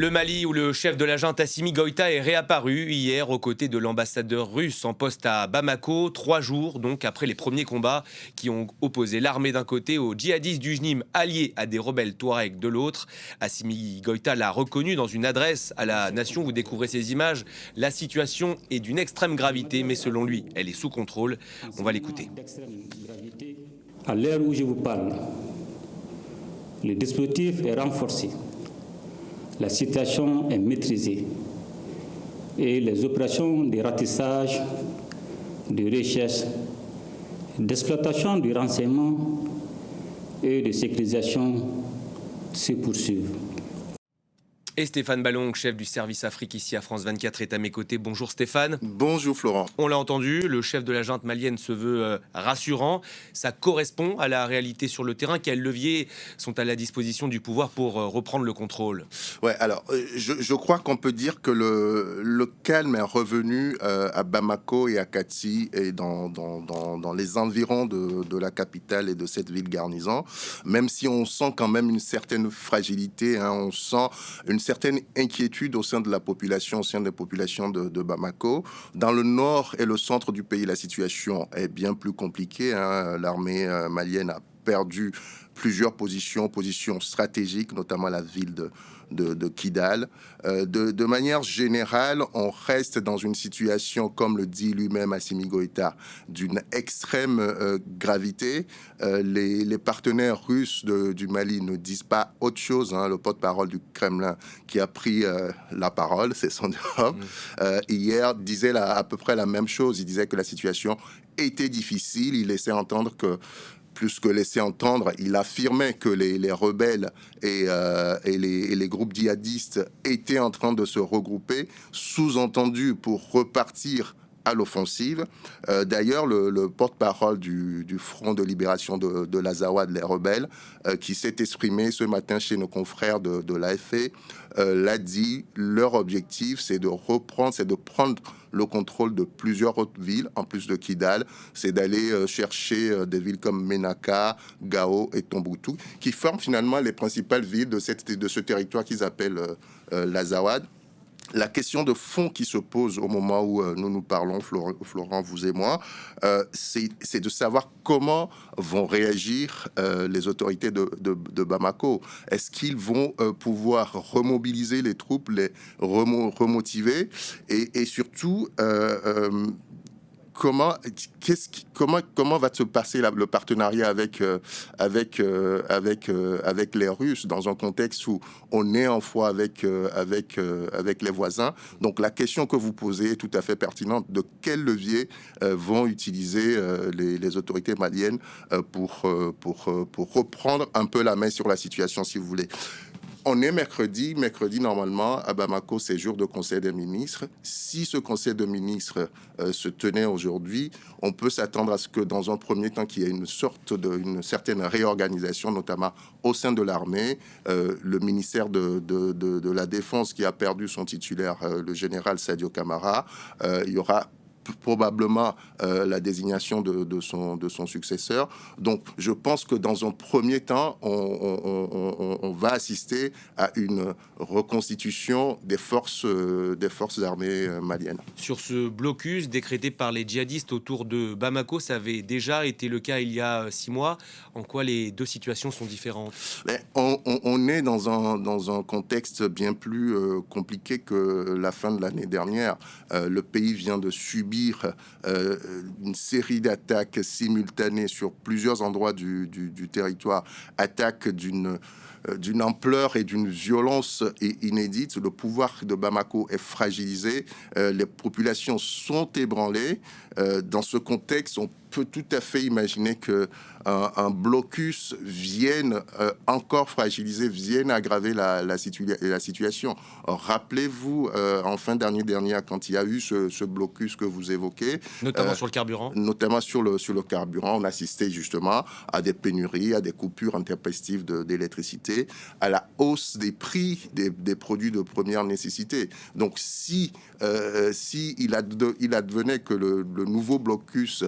Le Mali, où le chef de la junte Assimi Goïta est réapparu hier aux côtés de l'ambassadeur russe en poste à Bamako, 3 jours donc après les premiers combats qui ont opposé l'armée d'un côté aux djihadistes du JNIM alliés à des rebelles Touaregs de l'autre. Assimi Goïta l'a reconnu dans une adresse à la nation. Vous découvrez ces images. La situation est d'une extrême gravité, mais selon lui, elle est sous contrôle. On va l'écouter. À l'heure où je vous parle, le dispositif est renforcé. La situation est maîtrisée et les opérations de ratissage, de recherche, d'exploitation du renseignement et de sécurisation se poursuivent. Et Stéphane Ballon, chef du service Afrique ici à France 24, est à mes côtés. Bonjour Stéphane. Bonjour Florent. On l'a entendu, le chef de la junte malienne se veut rassurant. Ça correspond à la réalité sur le terrain. Quels leviers sont à la disposition du pouvoir pour reprendre le contrôle? Ouais, alors je crois qu'on peut dire que le calme est revenu à Bamako et à Kati et dans les environs de la capitale et de cette ville garnison, même si on sent quand même une certaine fragilité, hein, on sent une certaine inquiétude au sein de la population, au sein des populations de Bamako. Dans le nord et le centre du pays, la situation est bien plus compliquée, hein. L'armée malienne a perdu plusieurs positions stratégiques, notamment la ville de Kidal. De manière générale, on reste dans une situation, comme le dit lui-même Assimi Goïta, d'une extrême gravité. Les partenaires russes du Mali ne disent pas autre chose, hein. Le porte-parole du Kremlin qui a pris la parole, c'est son job, hier disait à peu près la même chose. Il disait que la situation était difficile. Il laissait entendre que plus que laisser entendre, il affirmait que les rebelles et les groupes djihadistes étaient en train de se regrouper, sous-entendu pour repartir à l'offensive. D'ailleurs, le porte-parole du Front de libération de l'Azawad, les rebelles, qui s'est exprimé ce matin chez nos confrères de l'AFP, l'a dit, leur objectif, c'est de prendre le contrôle de plusieurs autres villes, en plus de Kidal, c'est d'aller chercher des villes comme Menaka, Gao et Tombouctou, qui forment finalement les principales villes de ce territoire qu'ils appellent l'Azawad. La question de fond qui se pose au moment où nous parlons, Florent, vous et moi, c'est de savoir comment vont réagir les autorités de Bamako. Est-ce qu'ils vont pouvoir remobiliser les troupes, les remotiver et surtout comment va se passer le partenariat avec les Russes dans un contexte où on est en foi avec les voisins. Donc la question que vous posez est tout à fait pertinente. De quels leviers vont utiliser les autorités maliennes pour reprendre un peu la main sur la situation, si vous voulez? On est mercredi, normalement, à Bamako, c'est jour de conseil des ministres. Si ce conseil de ministres se tenait aujourd'hui, on peut s'attendre à ce que, dans un premier temps, qu'il y ait une certaine réorganisation, notamment au sein de l'armée. Le ministère de la Défense, qui a perdu son titulaire, le général Sadio Kamara, il y aura probablement la désignation de son successeur. Donc, je pense que dans un premier temps, on va assister à une reconstitution des forces armées maliennes. Sur ce blocus décrété par les djihadistes autour de Bamako, ça avait déjà été le cas il y a 6 mois. En quoi les deux situations sont différentes? Mais on est dans un contexte bien plus compliqué que la fin de l'année dernière. Le pays vient de subir une série d'attaques simultanées sur plusieurs endroits du territoire, attaques d'une ampleur et d'une violence inédite. Le pouvoir de Bamako est fragilisé, les populations sont ébranlées. Dans ce contexte, on peut tout à fait imaginer que un blocus vienne encore fragiliser, vienne aggraver la situation. Rappelez-vous, en fin d'année dernière, quand il y a eu ce blocus que vous évoquez, Notamment sur le carburant. Notamment sur le carburant, on assistait justement à des pénuries, à des coupures intempestives d'électricité. d'insécurité, à la hausse des prix des produits de première nécessité. Donc si il advenait que le nouveau blocus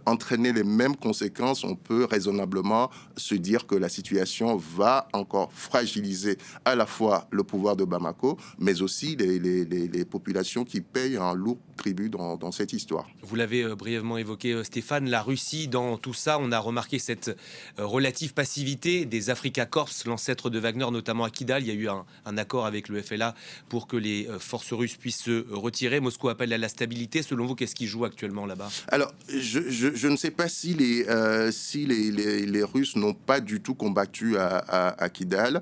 entraînait les mêmes conséquences, on peut raisonnablement se dire que la situation va encore fragiliser à la fois le pouvoir de Bamako, mais aussi les populations qui payent un lourd tribut dans cette histoire. Vous l'avez brièvement évoqué, Stéphane, la Russie, dans tout ça, on a remarqué cette relative passivité des Afrika Korps, l'ancêtre de Wagner, notamment à Kidal. Il y a eu un accord avec le FLA pour que les forces russes puissent se retirer. Moscou appelle à la stabilité. Selon vous, qu'est-ce qui joue actuellement là-bas? Alors, je ne sais pas si les Russes n'ont pas du tout combattu à Kidal,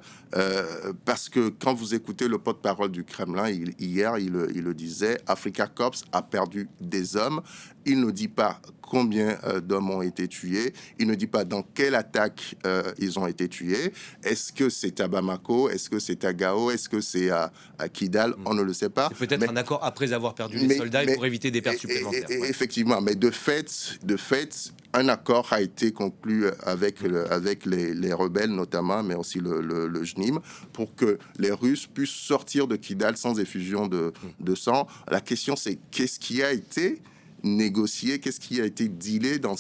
parce que quand vous écoutez le porte-parole du Kremlin, hier, il le disait, Afrika Korps a perdu des hommes. Il ne dit pas combien d'hommes ont été tués. Il ne dit pas dans quelle attaque ils ont été tués. Est-ce que c'est à Bamako? Est-ce que c'est à Gao? Est-ce que c'est à Kidal? On ne le sait pas. C'est peut-être un accord après avoir perdu les soldats et pour éviter des pertes supplémentaires. Ouais. Effectivement, mais de fait, un accord a été conclu avec les rebelles notamment, mais aussi le JNIM, pour que les Russes puissent sortir de Kidal sans effusion de sang. La question, c'est qu'est-ce qui a été négocié, qu'est-ce qui a été dealé dans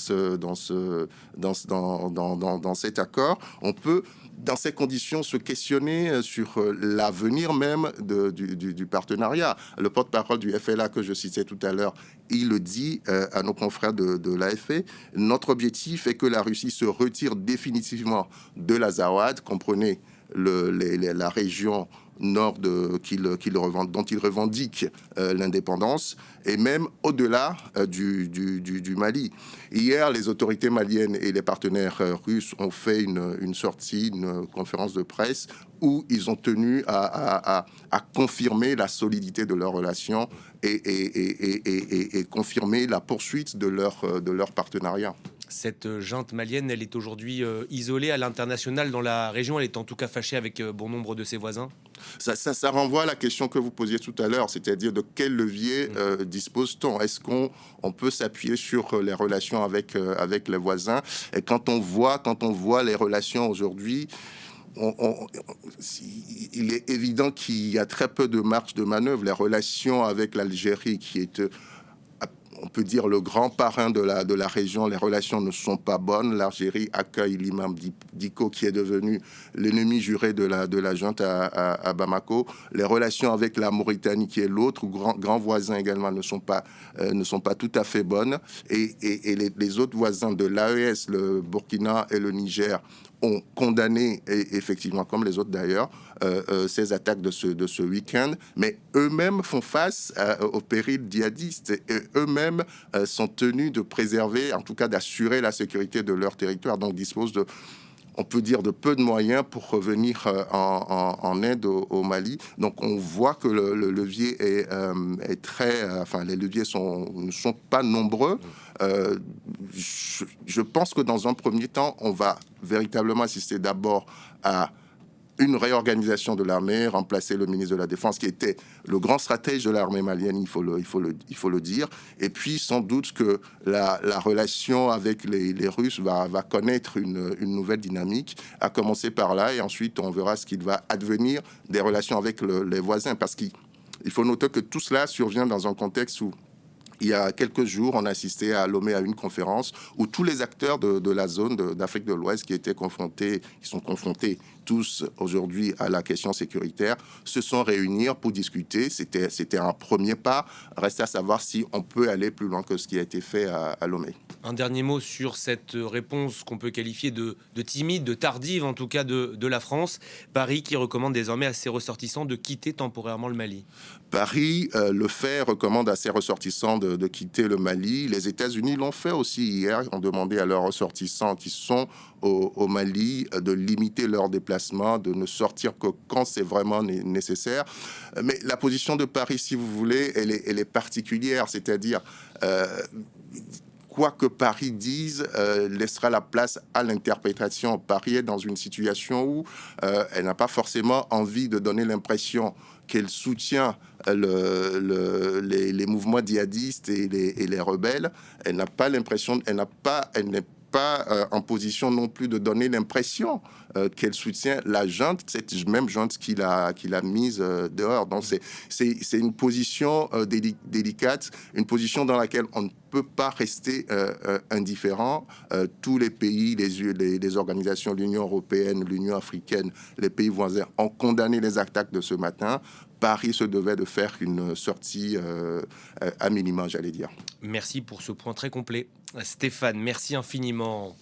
cet accord. On peut, dans ces conditions, se questionner sur l'avenir même du partenariat. Le porte-parole du FLA que je citais tout à l'heure, il le dit à nos confrères de l'AFP. Notre objectif est que la Russie se retire définitivement de l'Azawad, comprenez la région nord dont il revendique l'indépendance, et même au-delà du Mali. Hier, les autorités maliennes et les partenaires russes ont fait une conférence de presse où ils ont tenu à confirmer la solidité de leur relation et confirmer la poursuite de leur partenariat. Cette junte malienne, elle est aujourd'hui isolée à l'international dans la région. Elle est en tout cas fâchée avec bon nombre de ses voisins. Ça renvoie à la question que vous posiez tout à l'heure, c'est-à-dire de quel levier dispose-t-on? Est-ce qu'on peut s'appuyer sur les relations avec les voisins? Et quand on voit les relations aujourd'hui, il est évident qu'il y a très peu de marge de manœuvre. Les relations avec l'Algérie, qui est, on peut dire, le grand parrain de la région, les relations ne sont pas bonnes. L'Algérie accueille l'imam Dicko, qui est devenu l'ennemi juré de la junte à Bamako. Les relations avec la Mauritanie, qui est l'autre grand voisin également, ne sont pas tout à fait bonnes. Et les autres voisins de l'AES, le Burkina et le Niger, ont condamné, et effectivement, comme les autres d'ailleurs, ces attaques de ce week-end, mais eux-mêmes font face au péril djihadiste et eux-mêmes sont tenus de préserver, en tout cas d'assurer la sécurité de leur territoire, donc disposent on peut dire, de peu de moyens pour revenir en aide au Mali. Donc on voit que le levier est très... les leviers ne sont pas nombreux. Je pense que dans un premier temps, on va véritablement assister d'abord à une réorganisation de l'armée, remplacer le ministre de la Défense, qui était le grand stratège de l'armée malienne, il faut le dire. Et puis, sans doute que la relation avec les Russes va connaître une nouvelle dynamique, à commencer par là, et ensuite, on verra ce qu'il va advenir des relations avec les voisins. Parce qu'il faut noter que tout cela survient dans un contexte où, il y a quelques jours, on a assisté à Lomé à une conférence où tous les acteurs de la zone d'Afrique de l'Ouest qui sont confrontés tous aujourd'hui à la question sécuritaire, se sont réunis pour discuter. C'était un premier pas. Reste à savoir si on peut aller plus loin que ce qui a été fait à Lomé. Un dernier mot sur cette réponse qu'on peut qualifier de timide, de tardive en tout cas de la France. Paris qui recommande désormais à ses ressortissants de quitter temporairement le Mali. Paris recommande à ses ressortissants de quitter le Mali. Les États-Unis l'ont fait aussi hier. Ils ont demandé à leurs ressortissants qui sont au Mali de limiter leurs déplacements, de ne sortir que quand c'est vraiment nécessaire. Mais la position de Paris, si vous voulez, elle est particulière. C'est-à-dire... quoi que Paris dise, laissera la place à l'interprétation. Paris est dans une situation où elle n'a pas forcément envie de donner l'impression qu'elle soutient les mouvements djihadistes et les rebelles. Elle n'a pas l'impression, elle n'est pas en position non plus de donner l'impression qu'elle soutient la junte, cette même junte qu'il a mise dehors. Donc c'est une position délicate, une position dans laquelle on ne peut pas rester indifférent. Tous les pays, les organisations, l'Union européenne, l'Union africaine, les pays voisins ont condamné les attaques de ce matin. Paris se devait de faire une sortie à minima, j'allais dire. Merci pour ce point très complet. Stéphane, merci infiniment.